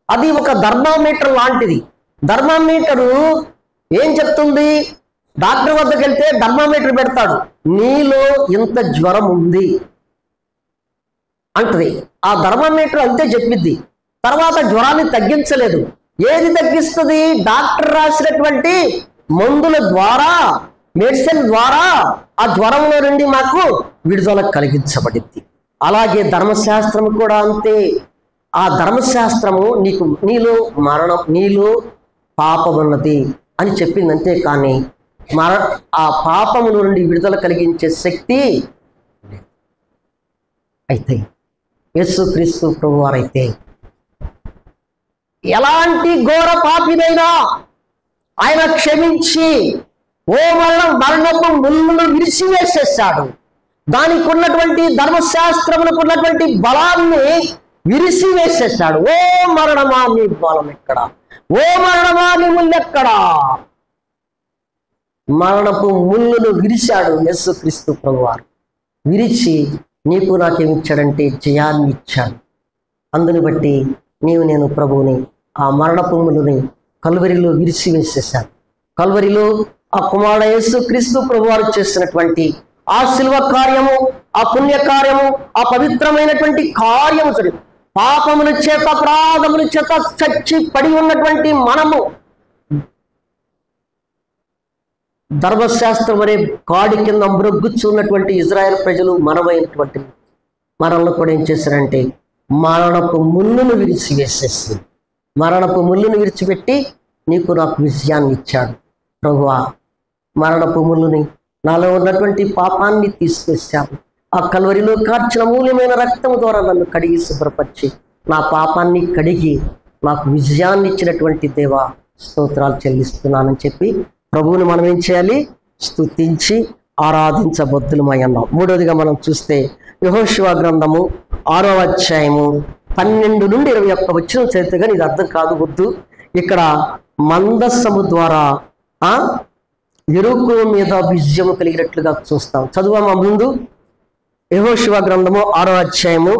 అది ఒక థర్మామీటర్ లాంటిది. థర్మామీటరు ఏం చెప్తుంది? డాక్టర్ వద్దకు వెళ్తే థర్మామీటర్ పెడతాడు, నీలో ఇంత జ్వరం ఉంది అంటది. ఆ థర్మామీటర్ అంతే చెప్పిద్ది. తర్వాత జ్వరాన్ని తగ్గించలేదు. ఏది తగ్గిస్తుంది? డాక్టర్ రాసినటువంటి మందుల ద్వారా, మెడిసిన్ ద్వారా ఆ జ్వరంలో నుండి మాకు విడుదల కలిగించబడింది. అలాగే ధర్మశాస్త్రం కూడా అంతే. ఆ ధర్మశాస్త్రము నీలో మరణం, నీలో పాపం ఉన్నది అని చెప్పింది, అంతే. కానీ ఆ పాపముల నుండి విడుదల కలిగించే శక్తి అయితే యేసుక్రీస్తు ప్రభువారైతే ఎలాంటి ఘోర పాపినైనా ఆయన క్షమించి ఓ మరణపు ముళ్ళను విరిసివేసేసాడు. దానికి ఉన్నటువంటి ధర్మశాస్త్రములకు ఉన్నటువంటి బలాన్ని విరిసివేసేసాడు. ఓ మరణమా నీ బలం ఎక్కడా? ఓ మరణమా నీ ముళ్ళు ఎక్కడా? మరణపు ముళ్ళను విరిచాడు యేసుక్రీస్తు ప్రభువారు. విరిచి నీకు నాకేమిచ్చాడంటే జయాన్ని ఇచ్చాడు. అందుని బట్టి నేను ప్రభువుని ఆ మరణపు ముళ్ళని కల్వరిలో విరిసివేసేశాను. కల్వరిలో ఆ కుమారుడు యేసుక్రీస్తు ప్రభువారు చేసినటువంటి ఆ శిలువ కార్యము, ఆ పుణ్య కార్యము, ఆ పవిత్రమైనటువంటి కార్యము జరిగింది. పాపముల చేత, అపరాధముల చేత చచ్చి పడి ఉన్నటువంటి మనము ధర్మశాస్త్రం అనే కాడి కింద మ్రొగ్గుచున్నటువంటి ఇజ్రాయెల్ ప్రజలు మనమైనటువంటి మనల్ని కూడా ఏం చేశారంటే మరణపు ముళ్ళును విరిచివేసేసి, మరణపు ముళ్ళును విరిచిపెట్టి నీకు నాకు విజయాన్ని ఇచ్చాడు. ప్రభువా, మరణపు ముళ్ళుని, నాలో ఉన్నటువంటి పాపాన్ని తీసివేశాను. ఆ కల్వరిలో కార్చిన మూల్యమైన రక్తము ద్వారా నన్ను కడిగి శుభ్రపరిచి నా పాపాన్ని కడిగి నాకు విజయాన్ని ఇచ్చినటువంటి దేవా స్తోత్రాలు చెల్లిస్తున్నానని చెప్పి ప్రభువుని మనం ఏం చేయాలి? స్తుతించి ఆరాధించబద్దులమై అన్నాం. మూడోదిగా మనం చూస్తే యెహోషువ గ్రంథము 6వ అధ్యాయము 12 నుండి 21 వచ్చిన చరిత్ర. కానీ ఇది అర్థం కాదు, వద్దు. ఇక్కడ మందస్సము ద్వారా యెరికో మీద విజయము కలిగినట్లుగా చూస్తాం. చదువమ్మా ముందు. యెహోషువ గ్రంథము 6వ అధ్యాయము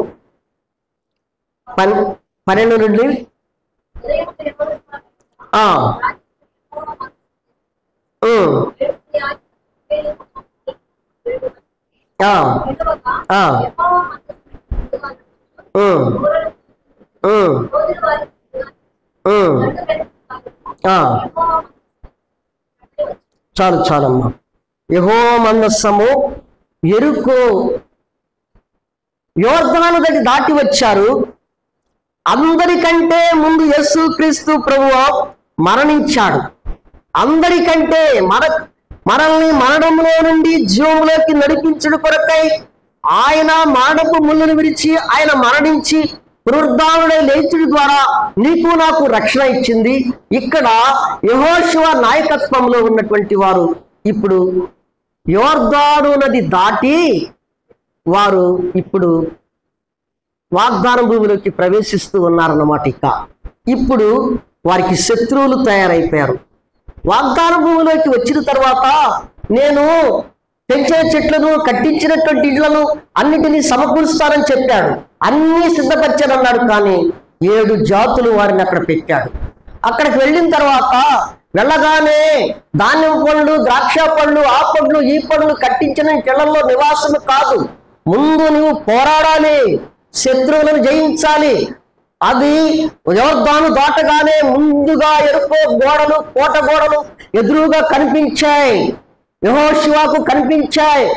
12 నుండి చాలు చాలమ్మా. యెహోవా మందస్సము యెరికో యోర్దాను నది దాటి వచ్చారు. అందరికంటే ముందు యేసుక్రీస్తు ప్రభువు మరణించాడు. అందరికంటే మనల్ని మరణంలో నుండి జీవంలోకి నడిపించుడు కొరకై ఆయన మరణపు ముళ్ళను విరిచి ఆయన మరణించి పునరుద్ధానుడై లేచుడి ద్వారా నీకు నాకు రక్షణ ఇచ్చింది. ఇక్కడ యెహోషువ నాయకత్వంలో ఉన్నటువంటి వారు ఇప్పుడు యోర్దాను నది దాటి వారు ఇప్పుడు వాగ్దాన భూమిలోకి ప్రవేశిస్తూ ఉన్నారన్నమాట. ఇప్పుడు వారికి శత్రువులు తయారైపోయారు. వాగ్దాన భూమిలోకి వచ్చిన తర్వాత నేను పెంచిన చెట్లను కట్టించినటువంటి ఇళ్లను అన్నిటినీ సమకూరుస్తానని చెప్పాడు. అన్నీ సిద్ధపరిచాడన్నాడు. కానీ 7 జాతులు వారిని అక్కడ పెట్టాడు. అక్కడికి వెళ్ళిన తర్వాత వెళ్ళగానే ధాన్యం పళ్ళు, ద్రాక్ష పళ్ళు, ఆ పళ్ళు, ఈ పళ్ళు కట్టించిన చెళ్లలో నివాసము కాదు. ముందు నువ్వు పోరాడాలి, శత్రువులను జయించాలి. అది యోర్దాను దాటగానే ముందుగా ఎరుకో గోడలు, కోట గోడలు ఎదురుగా కనిపించాయి. యెహోషువకు కనిపించాయి.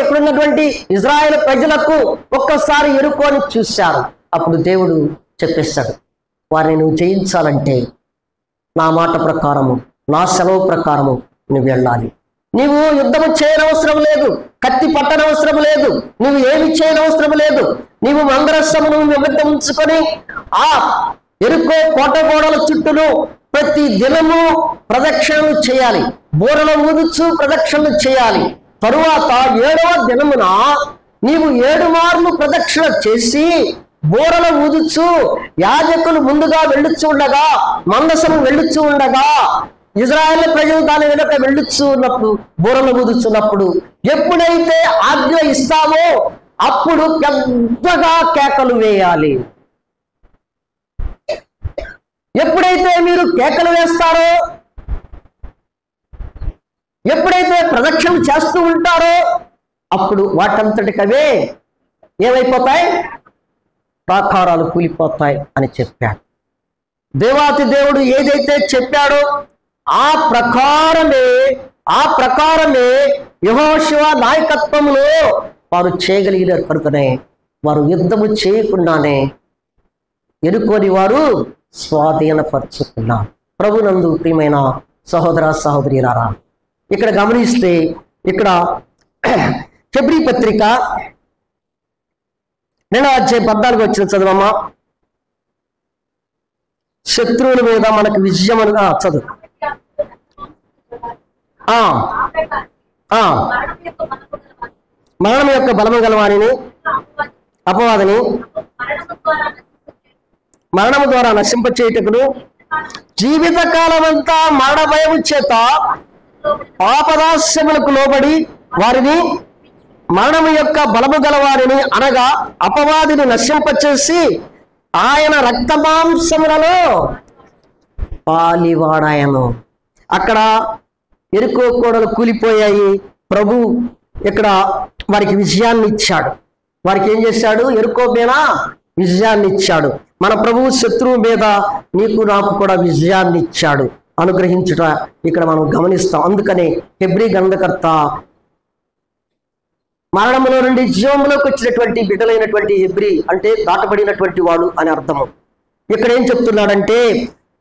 ఎక్కడున్నటువంటి ఇజ్రాయేల్ ప్రజలకు ఒక్కసారి ఎరుకోని చూశారు. అప్పుడు దేవుడు చెప్పేస్తాడు, వారిని నువ్వు జయించాలంటే నా మాట ప్రకారము, నా సెలవు ప్రకారము నువ్వు వెళ్ళాలి. నీవు యుద్ధము చేయనవసరం లేదు, కత్తి పట్టనవసరం లేదు, నువ్వు ఏమి చేయనవసరం లేదు. నీవు మందరస్సమును వెంట ఉంచుకొని ఆ ఎరుకో కోట గోడల చుట్టూను ప్రతి దినము ప్రదక్షిణలు చేయాలి, బూరలు ఊదుచు ప్రదక్షిణలు చేయాలి. తరువాత 7వ దినమున నీవు 7 మార్లు ప్రదక్షిణ చేసి బూరలు ఊదుచు యాజకులు ముందుగా వెళ్ళుచు ఉండగా, మందసము వెళ్ళుచు ఉండగా, ఇజ్రాయేల్ ప్రజలు దాని వెనుక వెళ్ళుచు ఉన్నప్పుడు, బూరలు ఊదుచున్నప్పుడు ఎప్పుడైతే ఆజ్ఞ ఇస్తామో అప్పుడు పెద్దగా కేకలు వేయాలి. ఎప్పుడైతే మీరు కేకలు వేస్తారో, ఎప్పుడైతే ప్రదక్షిణ చేస్తూ ఉంటారో అప్పుడు వాటంతటికవే ఏమైపోతాయి, ప్రాకారాలు కూలిపోతాయి అని చెప్పాడు. దేవాతి దేవుడు ఏదైతే చెప్పాడో ఆ ప్రకారమే యెహోషువ నాయకత్వంలో వారు చేయగలిగినారు. కనుకనే వారు యుద్ధము చేయకుండానే ఎరుకోని వారు స్వాధీనపరుచుకున్నారు. ప్రభునందు ప్రియమైన సహోదర సహోదరీలారా, ఇక్కడ గమనిస్తే ఇక్కడ హెబ్రీ పత్రిక 2వ అధ్యాయం 14 వచ్చిన చదవమ్మా. శత్రువుల మీద మనకు విజయం చదువు. మరణం యొక్క బలము గల వారిని, అపవాదిని మరణము ద్వారా నశింపచేయుటకును, జీవితకాలమంతా మరణ భయము చేత పాపదాస్యములకు లోబడి వారిని, మరణము యొక్క బలము గల వారిని అనగా అపవాదిని నశింపచేసి ఆయన రక్తమాంసములలో పాలివాడాయను. అక్కడ ఎరుకో కోడలు కూలిపోయాయి. ప్రభు ఇక్కడ వారికి విజయాన్ని ఇచ్చాడు. వారికి ఏం చేశాడు? ఎరుకో మీద విజయాన్ని ఇచ్చాడు. మన ప్రభువు శత్రువు మీద నీకు నాకు కూడా విజయాన్ని ఇచ్చాడు. అనుగ్రహించుట ఇక్కడ మనం గమనిస్తాం. అందుకనే హెబ్రీ గ్రంథకర్త మరణములో నుండి జీవములోకి వచ్చినటువంటి బిడ్డలైనటువంటి హెబ్రీ అంటే దాటబడినటువంటి వాడు అని అర్థము. ఇక్కడ ఏం చెప్తున్నాడంటే,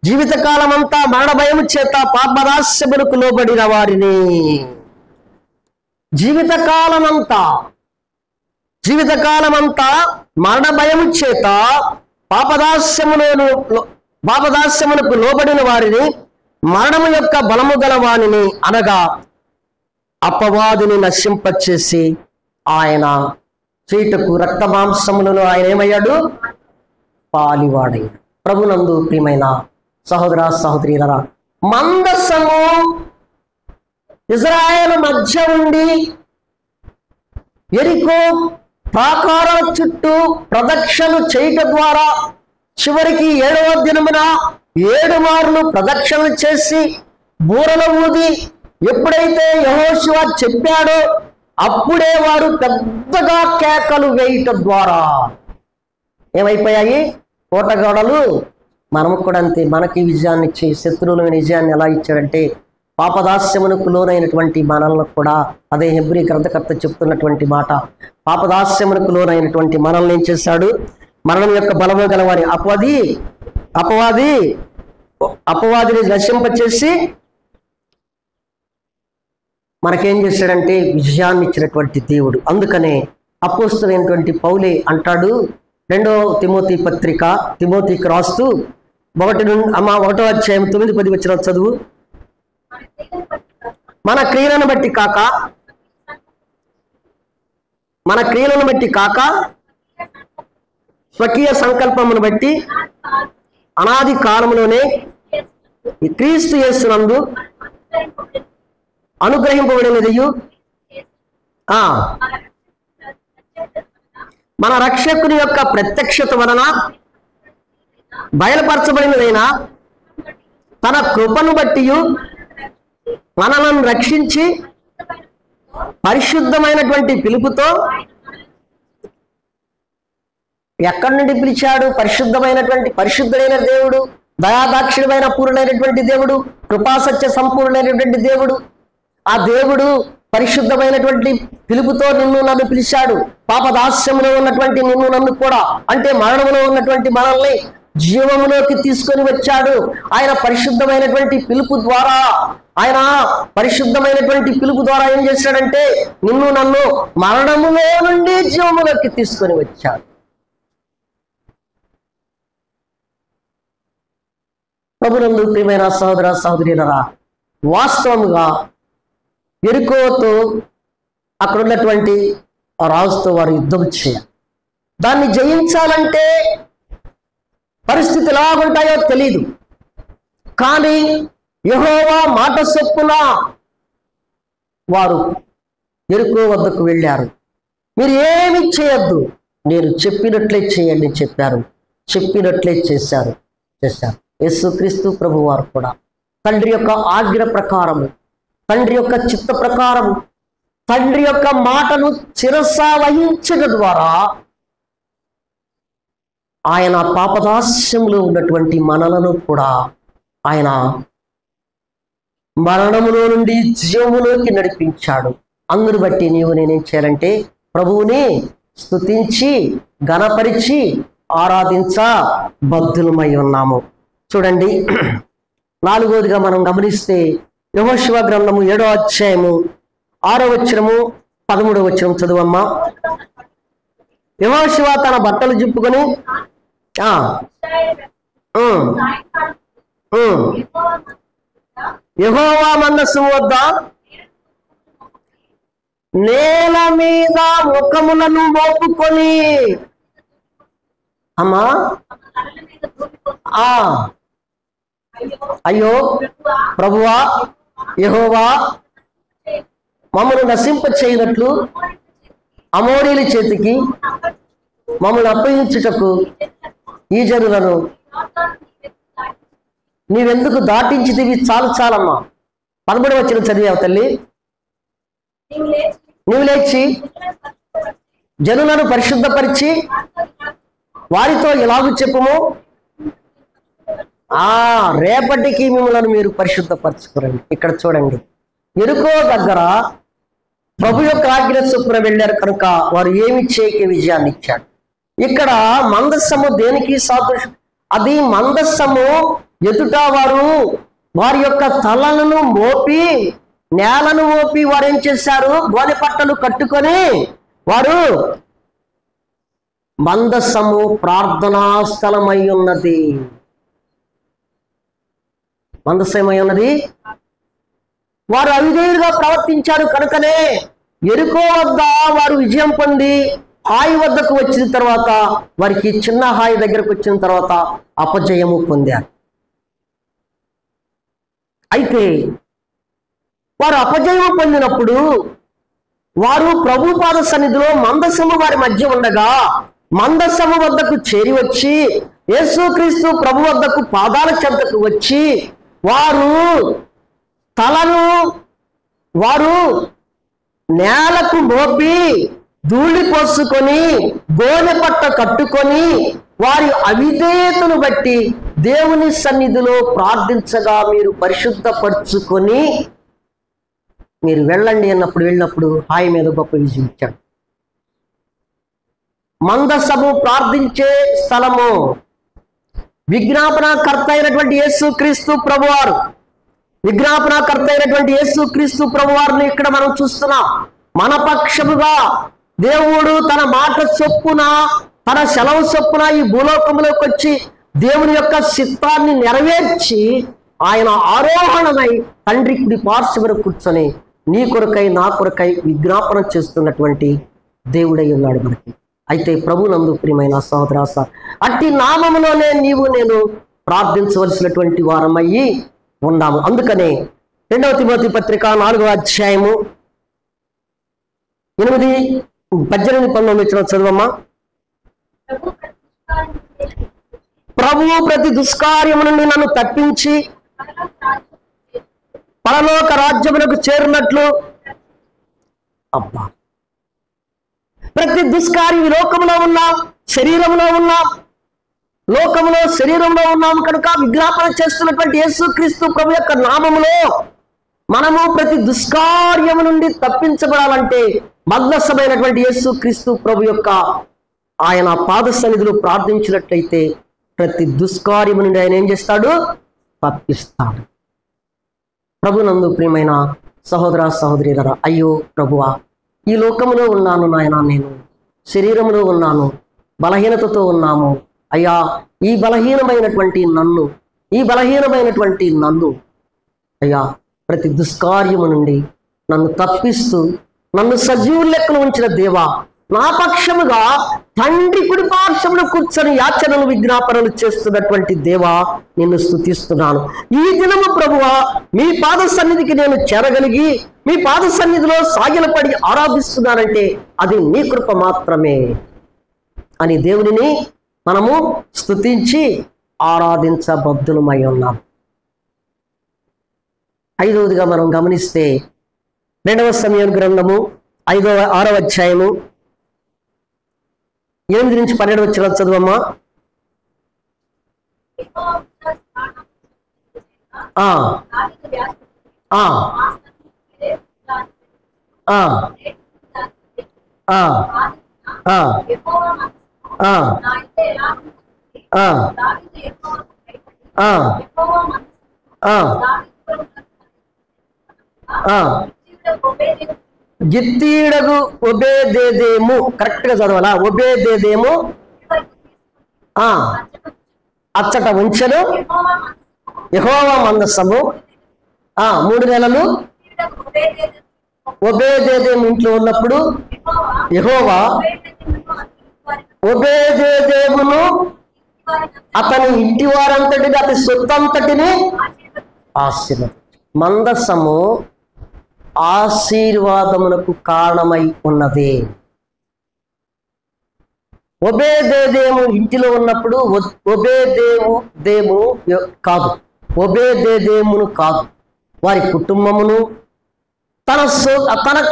జీవితకాలం అంతా మరణ భయము చేత పాపదాస్యములకు లోబడిన వారిని, జీవితకాలమంతా మరణ భయము చేత పాపదాస్యములకు లోబడిన వారిని, మరణము యొక్క బలము గల వానిని అనగా అపవాదిని నశింపచేసి ఆయన చేయుటకు రక్తమాంసములను ఆయన ఏమయ్యాడు? పాలివాడయ్యాడు. ప్రభునందు ప్రియమైన సహోదర సహోదరీలరా, మందసము ఇజ్రాయేలు మధ్య ఉండి ఎరికో ప్రాకారం చుట్టూ ప్రదక్షిణ చేయటం ద్వారా చివరికి 7వ దినమున 7 మార్లు ప్రదక్షిణలు చేసి బూరలు ఊది ఎప్పుడైతే యెహోషువ చెప్పాడో అప్పుడే వారు పెద్దగా కేకలు వేయటం ద్వారా ఏమైపోయాయి? కోటగోడలు. మనము కూడా అంతే. మనకి విజయాన్ని ఇచ్చి శత్రువుల విజయాన్ని ఎలా ఇచ్చాడంటే పాపదాస్యమునకు లోనైనటువంటి మనల్ని కూడా, అదే హెబ్రీ గ్రంథకర్త చెప్తున్నటువంటి మాట, పాపదాస్యమునకు లోనైనటువంటి మనల్ని ఏం చేశాడు? మరణం యొక్క బలము గలవారి అపవాదిని నశింపచేసి మనకేం చేశాడంటే విజయాన్ని ఇచ్చినటువంటి దేవుడు. అందుకనే అపోస్తలుడైనటువంటి పౌలే అంటాడు 2వ తిమోతి పత్రిక తిమోతికి రాస్తూ 1వ అధ్యాయం 9-10 వచ్చిన చదువు. మన క్రియలను బట్టి కాక స్వకీయ సంకల్పమును బట్టి అనాది కాలములోనే క్రీస్తు యేసునందు అనుగ్రహింపబడినదియు మన రక్షకుని యొక్క ప్రత్యక్షత వలన బయలుపరచబడినదైన తన కృపను బట్టి మనలను రక్షించి పరిశుద్ధమైనటువంటి పిలుపుతో ఎక్కడి నుండి పిలిచాడు? పరిశుద్ధుడైన దేవుడు, దయాదాక్షిణ్యమైన పూర్ణమైనటువంటి దేవుడు, కృపాసత్య సంపూర్ణమైనటువంటి దేవుడు. ఆ దేవుడు పరిశుద్ధమైనటువంటి పిలుపుతో నిన్ను నన్ను పిలిచాడు. పాపదాస్యంలో ఉన్నటువంటి నిన్ను నన్ను కూడా, అంటే మరణంలో ఉన్నటువంటి మనల్ని జీవములోకి తీసుకొని వచ్చాడు. ఆయన పరిశుద్ధమైనటువంటి పిలుపు ద్వారా ఏం చేశాడంటే నిన్ను నన్ను మరణములో నుండి జీవములోకి తీసుకొని వచ్చాడు. ప్రభునందు ప్రియమైన సహోదర సహోదరులారా, వాస్తవముగా యెరికోతో అక్కడ ఉన్నటువంటి ఆ రాజుతో వారు యుద్ధం చేయాలి. దాన్ని జయించాలంటే పరిస్థితి ఎలాగుంటాయో తెలీదు. కానీ యెహోవా మాట చొప్పున వారు యెరికో వద్దకు వెళ్ళారు. మీరు ఏమి చేయొద్దు, నేను చెప్పినట్లే చేయండి అని చెప్పారు. చెప్పినట్లే చేశారు. యేసుక్రీస్తు ప్రభు వారు కూడా తండ్రి యొక్క ఆజ్ఞ ప్రకారము, తండ్రి యొక్క చిత్త ప్రకారము, తండ్రి యొక్క మాటను శిరసా వహించడం ద్వారా ఆయన పాపదాస్యంలో ఉన్నటువంటి మనలను కూడా ఆయన మరణములో నుండి జీవములోకి నడిపించాడు. అందును బట్టి నేనేం చేయాలంటే ప్రభువుని స్తుతించి ఘనపరిచి ఆరాధించ బద్ధులమై ఉన్నాము. చూడండి, 4వదిగా మనం గమనిస్తే యెహోషువ గ్రంథము 7వ అధ్యాయము 6వ వచనము 13వ వచనం చదువమ్మా. యెహోషువ తన బట్టలు జిప్పుకొని యెహోవా మందస్సు వద్ద నేల మీద ముఖములను మోపుకొని అమ్మా అయ్యో ప్రభువా యెహోవా మమ్మల్ని నశింప చేయనట్లు అమోరీల చేతికి మమ్మల్ని అప్పగించుటకు ఈ జనులను నీవెందుకు దాటించితివి? చాలమ్మా. 13వ వచనం చదివావు తల్లి. నువ్వు లేచి జనులను పరిశుద్ధపరిచి వారితో ఎలాగూ చెప్పుము, రేపటికి మిమ్మల్ని మీరు పరిశుద్ధపరచుకోరండి. ఇక్కడ చూడండి, యెరికో దగ్గర ప్రభు యొక్క ఆజ్ఞ చొప్పున వెళ్ళారు కనుక వారు ఏమి చేయక విజయాన్ని ఇచ్చాడు. ఇక్కడ మందస్సము దేనికి సాదృశ్యం? అది మందస్సము ఎదుట వారి యొక్క తలలను మోపి నేలను మోపి వారు ఏం చేశారు? గోనె పట్టలు కట్టుకొని వారు మందస్సము ప్రార్థనా స్థలమై ఉన్నది. మందస్సమై ఉన్నది. వారు అవిధేయులుగా ప్రవర్తించారు కనుకనే యెరికో వద్ద వారు విజయం పొంది హాయి వద్దకు వచ్చిన తర్వాత, వారికి చిన్న హాయి దగ్గరకు వచ్చిన తర్వాత అపజయము పొందారు. అయితే వారు అపజయం పొందినప్పుడు వారు ప్రభు పాద సన్నిధిలో మందసము వారి మధ్య ఉండగా మందసము వద్దకు చేరి వచ్చి యేసుక్రీస్తు ప్రభు వద్దకు పాదాల చెంతకు వచ్చి వారు నేలకు మోపి ధూళి పోసుకొని గోనె పట్ట కట్టుకొని వారి అవిధేయతను బట్టి దేవుని సన్నిధిలో ప్రార్థించగా మీరు పరిశుద్ధపరచుకొని మీరు వెళ్ళండి అన్నప్పుడు వెళ్ళినప్పుడు హాయి మీద గొప్ప విజయం ఇచ్చాడు. మందసము ప్రార్థించే స్థలము, విజ్ఞాపనకర్త అయినటువంటి యేసుక్రీస్తు ప్రభువారు, విజ్ఞాపనకర్త అయినటువంటి యేసుక్రీస్తు ప్రభువారిని ఇక్కడ మనం చూస్తున్నాం. మన పక్షముగా దేవుడు తన మాట చొప్పున, తన సెలవు చొప్పున ఈ భూలోకంలోకి వచ్చి దేవుని యొక్క చిత్తాన్ని నెరవేర్చి ఆయన ఆరోహణమై తండ్రి కుడి పార్శ్వన కూర్చొని నీ కొరకై నా కొరకై విజ్ఞాపన చేస్తున్నటువంటి దేవుడై ఉన్నాడు మనకి. అయితే ప్రభునందు ప్రియమైన సహోదరాస అట్టి నామములోనే నీవు నేను ప్రార్థించవలసినటువంటి వారమయ్యి ఉన్నాము. అందుకనే 2వ తిమోతి పత్రిక 4వ అధ్యాయము 8, 18, 19 చదవమ్మా. ప్రభువు ప్రతి దుష్కార్యము నుండి నన్ను తప్పించి పరలోక రాజ్యములకు చేరినట్లు. అబ్బా, ప్రతి దుష్కార్యం లోకంలో ఉన్నాం, శరీరంలో ఉన్నాం, లోకంలో శరీరంలో ఉన్నాము కనుక విజ్ఞాపన చేస్తున్నటువంటి యేసుక్రీస్తు ప్రభు యొక్క నామములో మనము ప్రతి దుష్కార్యము నుండి తప్పించబడాలంటే మగ్నసమైనటువంటి యేసుక్రీస్తు ప్రభు యొక్క ఆయన పాద సన్నిధిలో ప్రార్థించినట్లయితే ప్రతి దుష్కార్యము నుండి ఆయన ఏం చేస్తాడు? తప్పిస్తాడు. ప్రభునందు ప్రియమైన సహోదర సహోదరులారా, అయ్యో ప్రభువా, ఈ లోకములో ఉన్నాను నాయన, నేను శరీరంలో ఉన్నాను, బలహీనతతో ఉన్నాము అయ్యా. ఈ బలహీనమైనటువంటి నన్ను అయ్యా ప్రతి దుష్కార్యము నుండి నన్ను తప్పిస్తూ నన్ను సజీవుల లెక్కన ఉంచిన దేవా, నా పక్షముగా తండ్రి కుడి పార్శ్వమున కూర్చొని యాచనలు విజ్ఞాపనలు చేస్తున్నటువంటి దేవా, నిన్ను స్తుతిస్తున్నాను. ఈ దినము ప్రభువా, మీ పాద సన్నిధికి నేను చేరగలిగి మీ పాద సన్నిధిలో సాగిలపడి ఆరాధిస్తున్నానంటే అది నీ కృప మాత్రమే అని దేవునిని మనము స్తుతించి ఆరాధించబద్ధులమై ఉన్నాం. 5వదిగా మనం గమనిస్తే 2వ సమూయేలు గ్రంథము 6వ అధ్యాయము 8 నుంచి 12 చదువమ్మా. గిత్తీడగు ఒబేదేదేము, కరెక్ట్ గా చదవాలా? ఒబేదేదేము అచ్చట ఉంచెను యెహోవా మందసము 3 నెలలు ఒబేదేదేము ఇంట్లో ఉన్నప్పుడు యెహోవా ఒబేదేదేమును అతని ఇంటి వారంతటిని అతని సొత్తంతటిని ఆశీర్వదించాడు. మందసము ఆశీర్వాదమునకు కారణమై ఉన్నది. ఒబేదేదేము ఇంటిలో ఉన్నప్పుడు ఒబేదేదేమును కాదు, వారి కుటుంబమును తన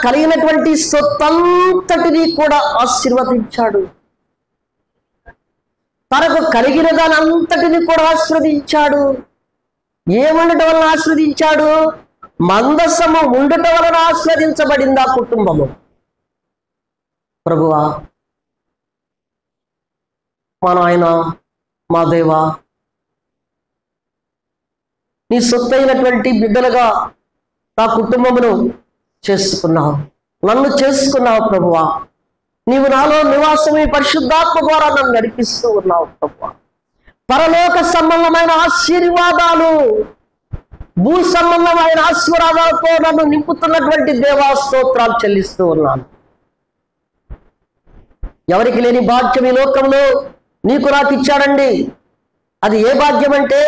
కలిగినటువంటి సొత్తంతటిని కూడా ఆశీర్వదించాడు. తనకు కలిగిన దాని అంతటిని కూడా ఆశీర్వదించాడు. ఏముండటం వలన ఆశీర్వదించాడు? మందసము ఉండటం వలన ఆశీర్వదించబడింది ఆ కుటుంబము. ప్రభువా, మా నాయన, మా దేవా, నీ సొత్తైనటువంటి బిడ్డలుగా నా కుటుంబమును చేసుకున్నావు, నన్ను చేసుకున్నావు ప్రభువా. నీవు నాలో నివాసమే పరిశుద్ధాత్మ ద్వారా నన్ను నడిపిస్తూ ఉన్నావు ప్రభువా. పరలోక సంబంధమైన ఆశీర్వాదాలు, భూ సంబంధమైన ఆశీర్వాదాలతో నన్ను నింపుతున్నటువంటి దేవా స్తోత్రాలు చెల్లిస్తూ ఉన్నాను. ఎవరికి లేని భాగ్యం ఈ లోకంలో నీకు నాకు ఇచ్చాడండి. అది ఏ భాగ్యం అంటే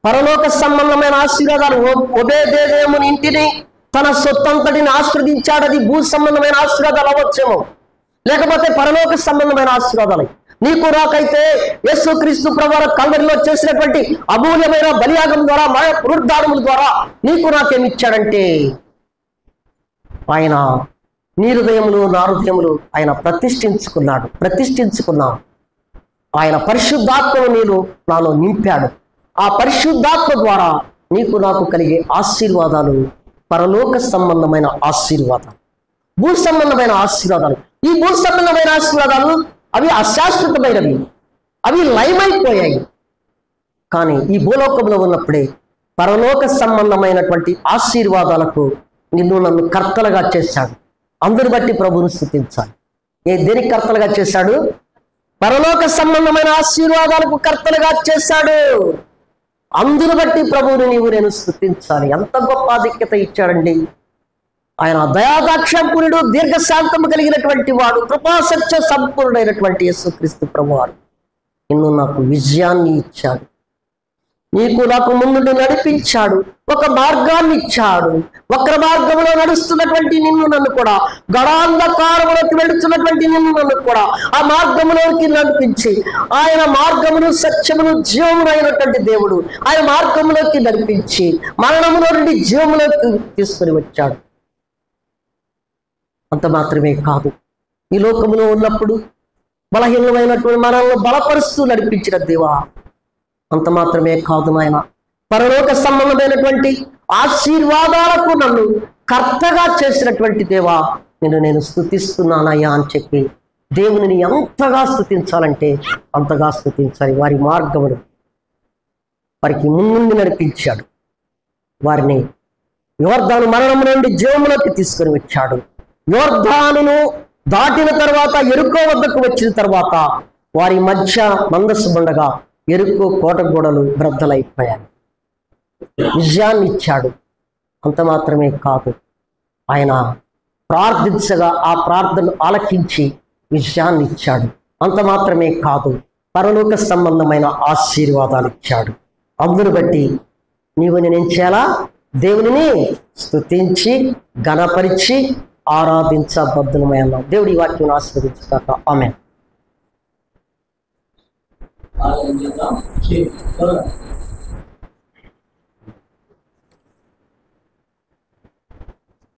పరలోక సంబంధమైన ఆశీర్వాదాలు. ఒబేదేదేముని ఇంటిని తన సొత్తంతటిని ఆశీర్వదించాడు. అది భూ సంబంధమైన ఆశీర్వాదాలు అవ్వచ్చేమో, లేకపోతే పరలోక సంబంధమైన ఆశీర్వాదాలు. నీకు నాకైతే యేసుక్రీస్తు ప్రభువు కల్వరిలో చేసినటువంటి అమూల్యమైన బలియాగం ద్వారా, మాయ పునరుద్ధానముల ద్వారా నీకు నాకేమిచ్చాడంటే, ఆయన నీ హృదయములు నా హృదయములు ఆయన ప్రతిష్ఠించుకున్నాడు. ఆయన పరిశుద్ధాత్మను నేను నాలో నింపాడు. ఆ పరిశుద్ధాత్మ ద్వారా నీకు నాకు కలిగే ఆశీర్వాదాలు పరలోక సంబంధమైన ఆశీర్వాదాలు, భూ సంబంధమైన ఆశీర్వాదాలు. ఈ భూ సంబంధమైన ఆశీర్వాదాలు అవి అశాశ్వతమైనవి, అవి లయమైపోయాయి. కానీ ఈ భూలోకంలో ఉన్నప్పుడే పరలోక సంబంధమైనటువంటి ఆశీర్వాదాలకు నిన్ను నన్ను కర్తలుగా చేశాడు. అందుని బట్టి ప్రభువును స్తుతించాలి. దేనికి కర్తలుగా చేశాడు? పరలోక సంబంధమైన ఆశీర్వాదాలకు కర్తలుగా చేశాడు. అందును బట్టి ప్రభువుని నేను స్తుతించాలి. ఎంత గొప్ప ఆధిక్యత ఇచ్చాడండి ఆయన. దయాదాక్షాంపురుడు, దీర్ఘశాంతము కలిగినటువంటి వాడు, కృపాసత్య సంపూర్ణుడైనటువంటి యేసుక్రీస్తు ప్రభువారు నిన్ను నాకు విజయాన్ని ఇచ్చాడు. నీకు నాకు ముందు నడిపించాడు, ఒక మార్గాన్ని ఇచ్చాడు. వక్ర మార్గంలో నడుస్తున్నటువంటి నిన్ను నన్ను కూడా, గడాంధకారములోకి వెళుతున్నటువంటి నిన్ను నన్ను కూడా ఆ మార్గంలోకి నడిపించి, ఆయన మార్గమును సత్యమును జీవమును అయినటువంటి దేవుడు ఆయన మార్గంలోకి నడిపించి మరణములో నుండి జీవములోకి తీసుకొని వచ్చాడు. అంత మాత్రమే కాదు, ఈ లోకములో ఉన్నప్పుడు బలహీనమైనటువంటి మనల్ని బలపరుస్తూ నడిపించిన దేవా. అంత మాత్రమే కాదు నాయన, పరలోక సంబంధమైనటువంటి ఆశీర్వాదాలకు నన్ను కర్తగా చేసినటువంటి దేవా, నేను స్తుతిస్తున్నానయ్యా అని చెప్పి దేవునిని ఎంతగా స్తుతించాలంటే అంతగా స్తుతించాలి. వారి మార్గమును వారికి ముందుండి నడిపించాడు. వారిని యోర్దాను మరణము నుండి జీవములోకి తీసుకొని వచ్చాడు. యోర్దానును దాటిన తర్వాత ఎరుకో వద్దకు వచ్చిన తర్వాత వారి మధ్య మందస్సు బండగా ఎరుకో కోట గోడలు బ్రద్దలైపోయాయి. విజయాన్ని ఇచ్చాడు. అంత మాత్రమే కాదు, ఆయన ప్రార్థించగా ఆ ప్రార్థన ఆలకించి విజయాన్ని ఇచ్చాడు. అంత మాత్రమే కాదు, పరలోక సంబంధమైన ఆశీర్వాదాలు ఇచ్చాడు. అందును బట్టి నీవు నేనేం చేయాలా? దేవునిని స్తుతించి ఘనపరిచి ఆరాధించబద్దులమై అన్నాం. దేవుడి వాక్యం ఆశీర్వదించుగాక. ఆమేన్.